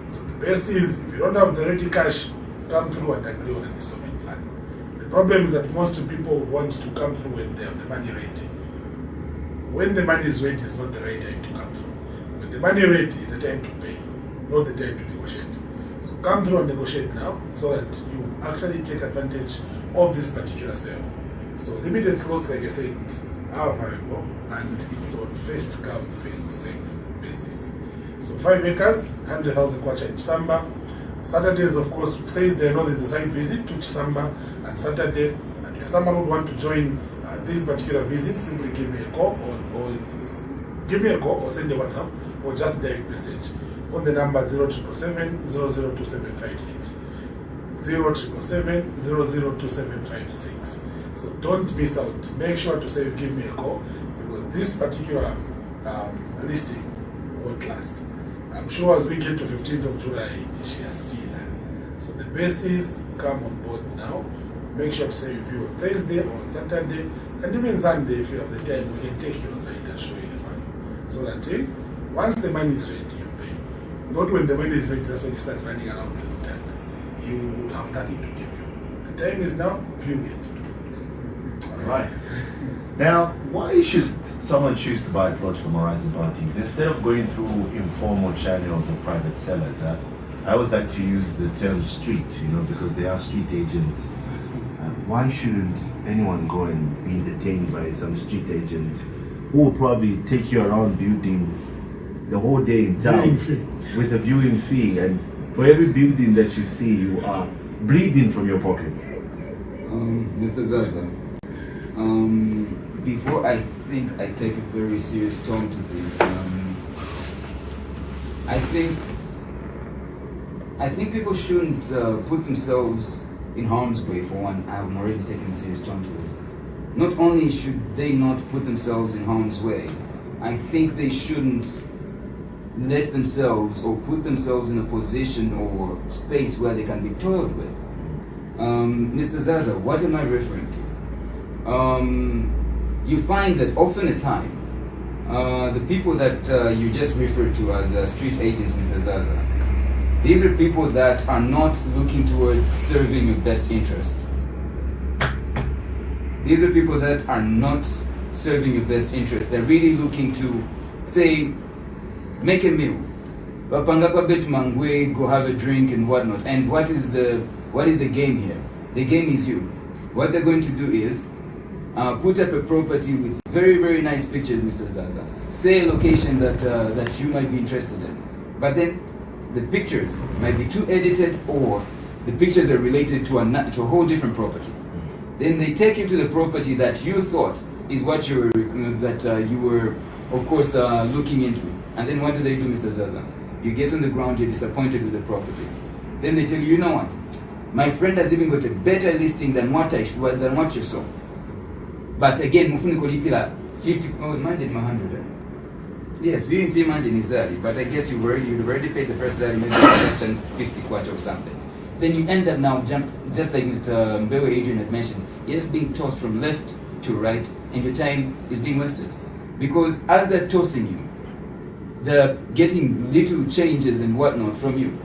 So the best is, if you don't have the ready cash, come through and agree on an installment plan. The problem is that most people want to come through when they have the money ready. When the money is ready, is not the right time to come through. When the money ready is the time to pay, not the time to negotiate. So come through and negotiate now so that you actually take advantage of this particular sale. So limited slots, like I said, are available and it's on first come, first serve basis. So 5 acres, 100,000 kwacha in Chisamba. Saturdays, of course, Thursday, I know there's a site visit to Chisamba and Saturday. And if someone would want to join these particular visits, simply give me a call or send a WhatsApp or just direct message on the number 0777 002756. 0777 002756. So don't miss out. Make sure to say give me a call because this particular listing won't last. I'm sure as we get to 15th of July, she has seen her. So the best is come on board now. Make sure to say review on Thursday or on Saturday, and even Sunday if you have the time, we can take you on site and show you the farm. So that once the money is ready, you pay. Not when the money is ready, that's when you start running around with your time. You will have nothing to give you. The time is now, view it. Alright. Now, why should someone choose to buy plots from Horizon Properties instead of going through informal channels or private sellers? I always like to use the term street, because they are street agents. Why shouldn't anyone go and be entertained by some street agent who will probably take you around buildings the whole day in town with a viewing fee, and for every building that you see, you are bleeding from your pockets? Mr. Zaza, before I think I take a very serious tone to this, I think people shouldn't put themselves in harm's way. For one, I'm already taking a serious tone to this. Not only should they not put themselves in harm's way, I think they shouldn't let themselves or put themselves in a position or space where they can be toyed with. Mr. Zaza, what am I referring to? You find that often at time, the people that you just referred to as street agents, Mr. Zaza, these are people that are not looking towards serving your best interest. These are people that are not serving your best interest. They're really looking to, say, make a meal. Wapanga kwa bet mangwe, go have a drink and whatnot. And what is the game here? The game is you. What they're going to do is put up a property with very, very nice pictures, Mr. Zaza. Say a location that you might be interested in. But then the pictures might be too edited, or the pictures are related to a whole different property. Then they take you to the property that you thought is what you were, of course, looking into. And then what do they do, Mr. Zaza? You get on the ground, you're disappointed with the property. Then they tell you, you know what? My friend has even got a better listing than what you saw. But again, Mufuni Kolipila, 50, oh, imagine 100. Yes, viewing fee margin is early, but I guess you'd already paid the first salary, maybe 50 kwacha or something. Then you end up now, just like Mr. Mbewe Adrian had mentioned, you're just being tossed from left to right, and your time is being wasted. Because as they're tossing you, they're getting little changes and whatnot from you.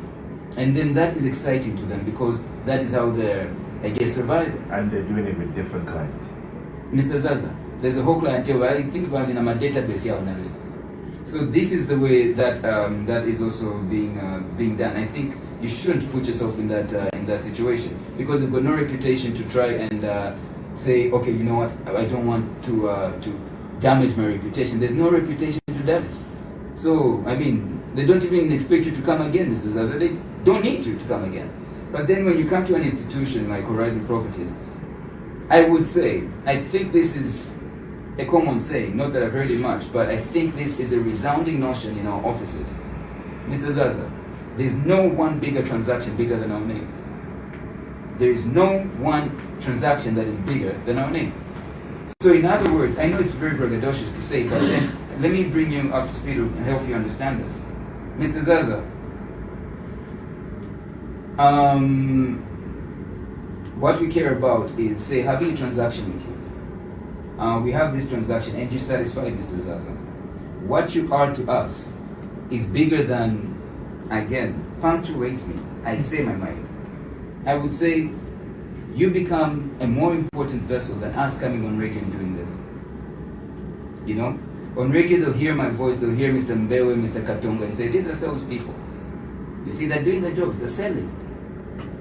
And then that is exciting to them, because that is how they're, I guess, surviving. And they're doing it with different clients. Mr. Zaza, there's a whole clientele. I think about it in my database here on everything. So this is the way that that is also being done. I think you shouldn't put yourself in that situation, because they've got no reputation to try and say, okay, you know what, I don't want to damage my reputation. There's no reputation to damage. So I mean, they don't even expect you to come again, Mr. Zaza. They don't need you to come again. But then when you come to an institution like Horizon Properties, I would say, I think this is a common saying, not that I've heard it much, but I think this is a resounding notion in our offices. Mr. Zaza, there's no one bigger transaction bigger than our name. There is no one transaction that is bigger than our name. So in other words, I know it's very braggadocious to say, but then let me bring you up to speed and help you understand this. Mr. Zaza, what we care about is, say, having a transaction with you. We have this transaction and you're satisfied, Mr. Zaza. What you are to us is bigger than, again, punctuate me, I say my mind. I would say you become a more important vessel than us coming on radio and doing this. You know? On radio they'll hear my voice, they'll hear Mr. Mbewe, Mr. Katonga, and say, these are salespeople. You see, they're doing their jobs, they're selling.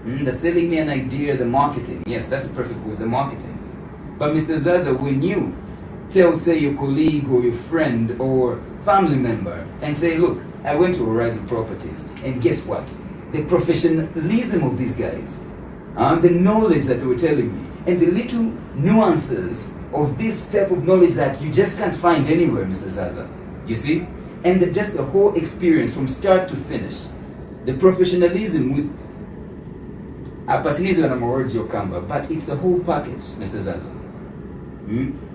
They're selling me an idea, the marketing. Yes, that's a perfect word, the marketing. But Mr. Zaza, when you tell, say, your colleague or your friend or family member and say, look, I went to Horizon Properties, and guess what? The professionalism of these guys, the knowledge that they were telling me, and the little nuances of this type of knowledge that you just can't find anywhere, Mr. Zaza. You see? And just the whole experience from start to finish. The professionalism with Apasinizo and words Yokamba, but it's the whole package, Mr. Zaza.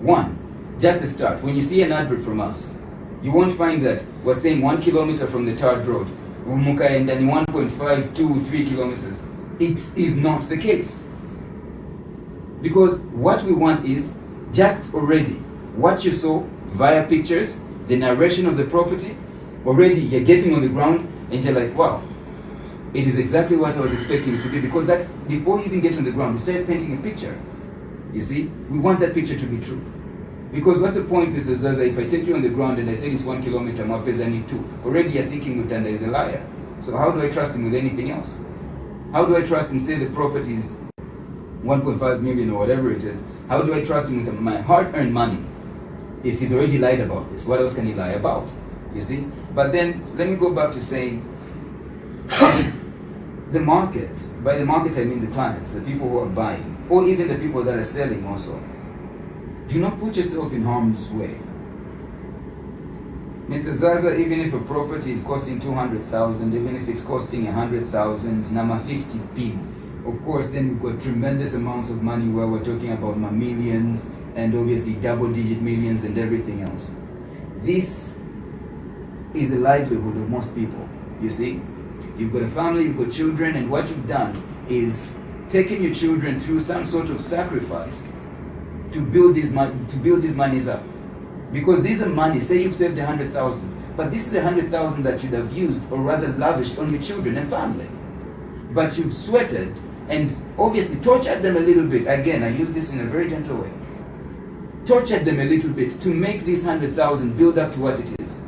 One, just the start. When you see an advert from us, you won't find that we're saying 1 kilometer from the tarred road, Umuka and then 1.5, 2, 3 kilometers. It is not the case. Because what we want is just already what you saw via pictures, the narration of the property, already you're getting on the ground and you're like, wow, it is exactly what I was expecting it to be, because that's before you even get on the ground, you start painting a picture. You see, we want that picture to be true. Because what's the point, Mr. Zaza, if I take you on the ground and I say it's 1 kilometer, Mapeza need 2, already you're thinking Mutanda is a liar. So how do I trust him with anything else? How do I trust him, say the property is 1.5 million or whatever it is? How do I trust him with my hard-earned money? If he's already lied about this, what else can he lie about? You see? But then, let me go back to saying, the market, by the market I mean the clients, the people who are buying, or even the people that are selling also, do not put yourself in harm's way. Mr. Zaza, even if a property is costing 200,000, even if it's costing 100,000, Nama 50p, of course then we've got tremendous amounts of money where we're talking about millions and obviously double-digit millions and everything else. This is the livelihood of most people, you see? You've got a family, you've got children, and what you've done is taken your children through some sort of sacrifice to build these monies up. Because these are money, say you've saved 100,000, but this is 100,000 that you'd have used or rather lavished on your children and family. But you've sweated and obviously tortured them a little bit. Again, I use this in a very gentle way. Tortured them a little bit to make this 100,000 build up to what it is.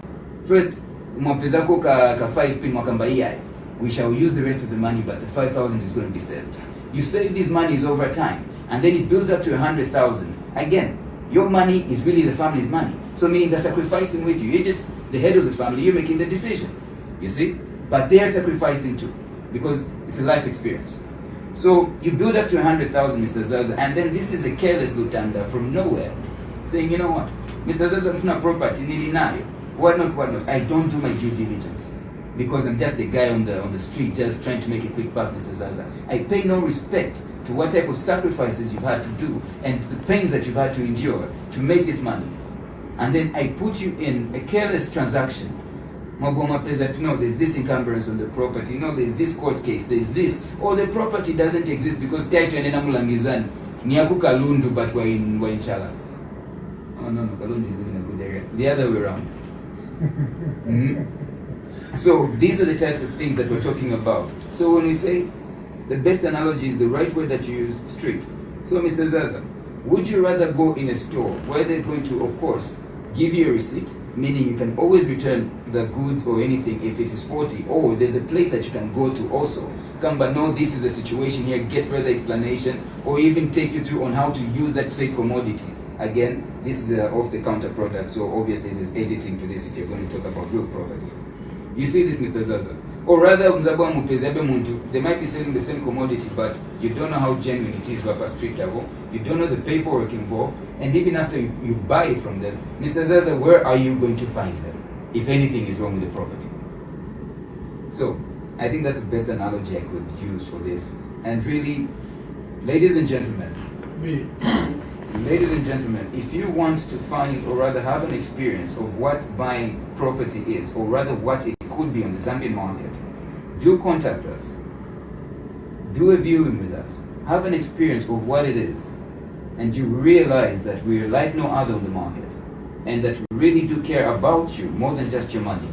First, mwapezako ka 5 pin mwakamba iya. We shall use the rest of the money, but the 5,000 is going to be saved. You save these monies over time, and then it builds up to 100,000. Again, your money is really the family's money. So meaning they're sacrificing with you. You're just the head of the family, you're making the decision. You see? But they're sacrificing too, because it's a life experience. So you build up to 100,000, Mr. Zaza, and then this is a careless Lutanda from nowhere, saying, you know what, Mr. Zaza, mfuna property, nili nayo, whatnot, I don't do my due diligence. Because I'm just a guy on the street just trying to make a quick buck, Mr. Zaza. I pay no respect to what type of sacrifices you've had to do and the pains that you've had to endure to make this money. And then I put you in a careless transaction. Maboma President, no, there's this encumbrance on the property, no, there's this court case, there's this. Or the property doesn't exist because Taito and Enamulangizan, Niaku Kalundu, but we're in Chala. Oh no, Kalundu is in a good area. The other way around. Mm-hmm. So these are the types of things that we're talking about. So when we say the best analogy is the right word that you used, street. So Mr. Zaza, would you rather go in a store where they're going to, of course, give you a receipt, meaning you can always return the goods or anything if it is faulty, or there's a place that you can go to also, come but no, this is a situation here, get further explanation, or even take you through on how to use that say commodity. Again, this is off-the-counter product, so obviously there's editing to this if you're going to talk about real property. You see this, Mr. Zaza? Or rather, they might be selling the same commodity, but you don't know how genuine it is at street level. You don't know the paperwork involved, and even after you buy it from them, Mr. Zaza, where are you going to find them if anything is wrong with the property? So, I think that's the best analogy I could use for this. And really, ladies and gentlemen, if you want to find or rather have an experience of what buying property is, or rather what it could be on the Zambian market, do contact us. Do a viewing with us. Have an experience of what it is. And you realize that we are like no other on the market. And that we really do care about you more than just your money.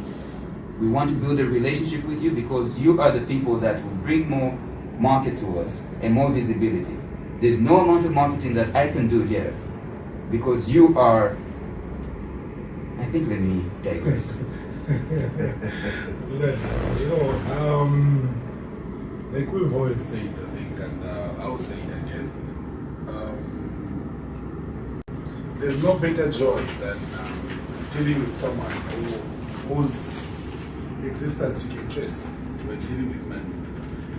We want to build a relationship with you because you are the people that will bring more market to us and more visibility. There's no amount of marketing that I can do here because you are, I think let me digress. Like we've always said, I think, and I'll say it again, there's no better joy than dealing with someone whose existence you can trace when dealing with money.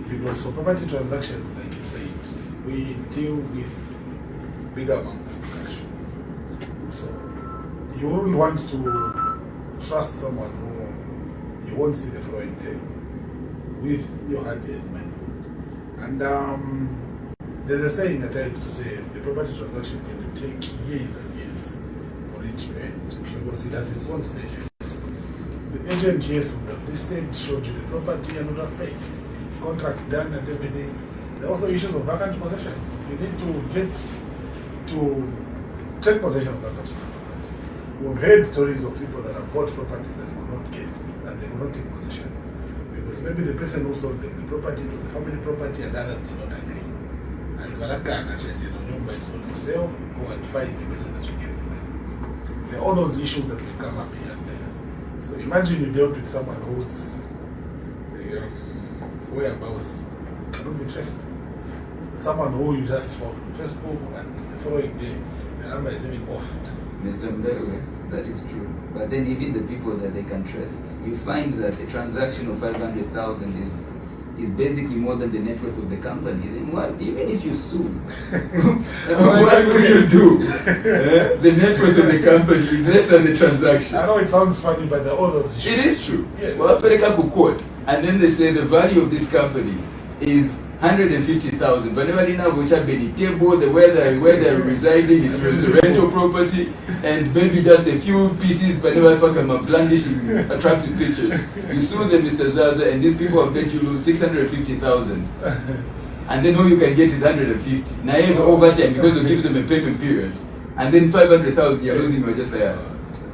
Because for property transactions, like you said, we deal with big amounts of cash. So you wouldn't want to trust someone who you won't see the following day with your hard-earned money. And there's a saying that I used to say, the property transaction can take years and years for it to end because it has its own stages. The agent, yes, would have listed, showed you the property and would have paid. Contracts done and everything. There are also issues of vacant possession. You need to get to take possession of that particular property. We've heard stories of people that have bought properties that they could not get and they could not take possession. Because maybe the person who sold them the property was a family property and others did not agree. And Malaka actually, it's not for sale, go and find the person that you gave the money. There are all those issues that will come up here and there. So imagine you dealt with someone whose whereabouts cannot be traced. Someone who you just found on Facebook and the following day the number is even off. Mr. Mbewe, that is true. But then even the people that they can trace, you find that a transaction of 500,000 is basically more than the net worth of the company. Then what? Even if you sue, what will you do? The net worth of the company is less than the transaction. I know it sounds funny, but there are all those issues. It is true. Yes. Well, Peleka court, and then they say the value of this company is 150,000. But nobody knows which have been table, where they're residing, it's rental property, and maybe just a few pieces, but never fucking blandishing attractive pictures. You sue them, Mr. Zaza, and these people have made you lose 650,000. and then all you can get is 150. Now you have overtime because you give them a payment period, and then 500,000 you're losing. You're just like,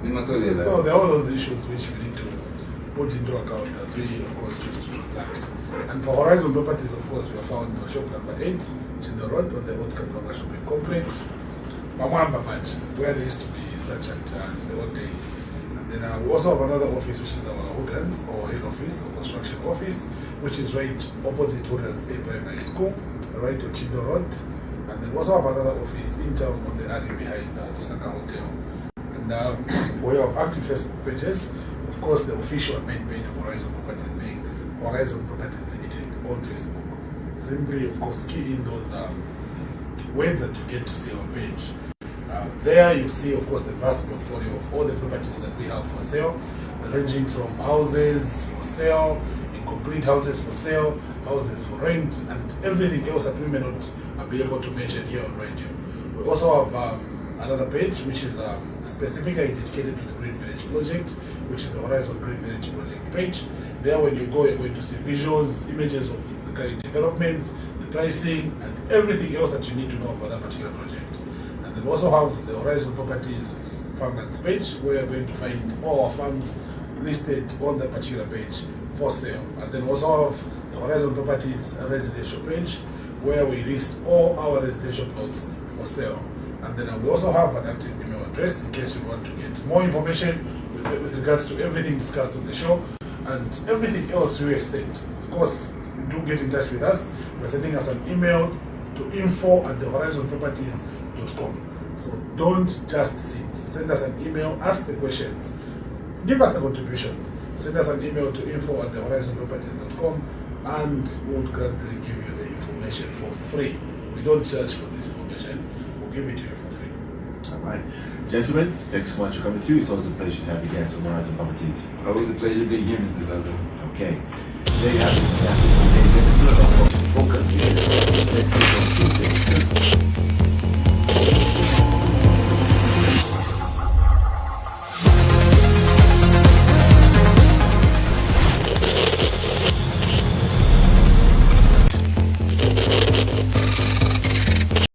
we must all So there are all those issues which we need to put into account as we, of course, choose to transact. And for Horizon Properties, of course, we are found on shop number 8, Chino Road, on the Old Kaplonga Shopping Complex, Mamamba Match, where there used to be such in the old days. And then we also have another office, which is our Woodlands, or head office, or construction office, which is right opposite Woodlands A Primary School, right on Chino Road. And then we also have another office in town on the alley behind Lusaka Hotel. And we have active Facebook pages. Of course, the official main page of Horizon Properties being Horizon Properties Limited on Facebook. Simply, of course, key in those words that you get to see our page. There you see, of course, the vast portfolio of all the properties that we have for sale, ranging from houses for sale, incomplete houses for sale, houses for rent, and everything else that we may not be able to mention here on radio. We also have another page which is specifically dedicated to the Green Village project, which is the Horizon Green Village project page. There when you go, you're going to see visuals, images of the current developments, the pricing, and everything else that you need to know about that particular project. And then we also have the Horizon Properties farmlands page, where you're going to find all our farms listed on that particular page for sale. And then we also have the Horizon Properties residential page, where we list all our residential plots for sale. And then we also have an active email address in case you want to get more information with regards to everything discussed on the show and everything else real estate. Of course, do get in touch with us by sending us an email to info@thehorizonproperties.com. So don't just sit. Send us an email, ask the questions, give us the contributions. Send us an email to info@thehorizonproperties.com and we'll gladly give you the information for free. We don't charge for this information. We'll give it to you for free. All right. Gentlemen, thanks so much for coming through. It's always a pleasure to have you guys from Horizon Properties. Always a pleasure being here, Mr. Zaza. Okay. There you have it. That's it for today's episode of Focus. Just next week on Tuesday.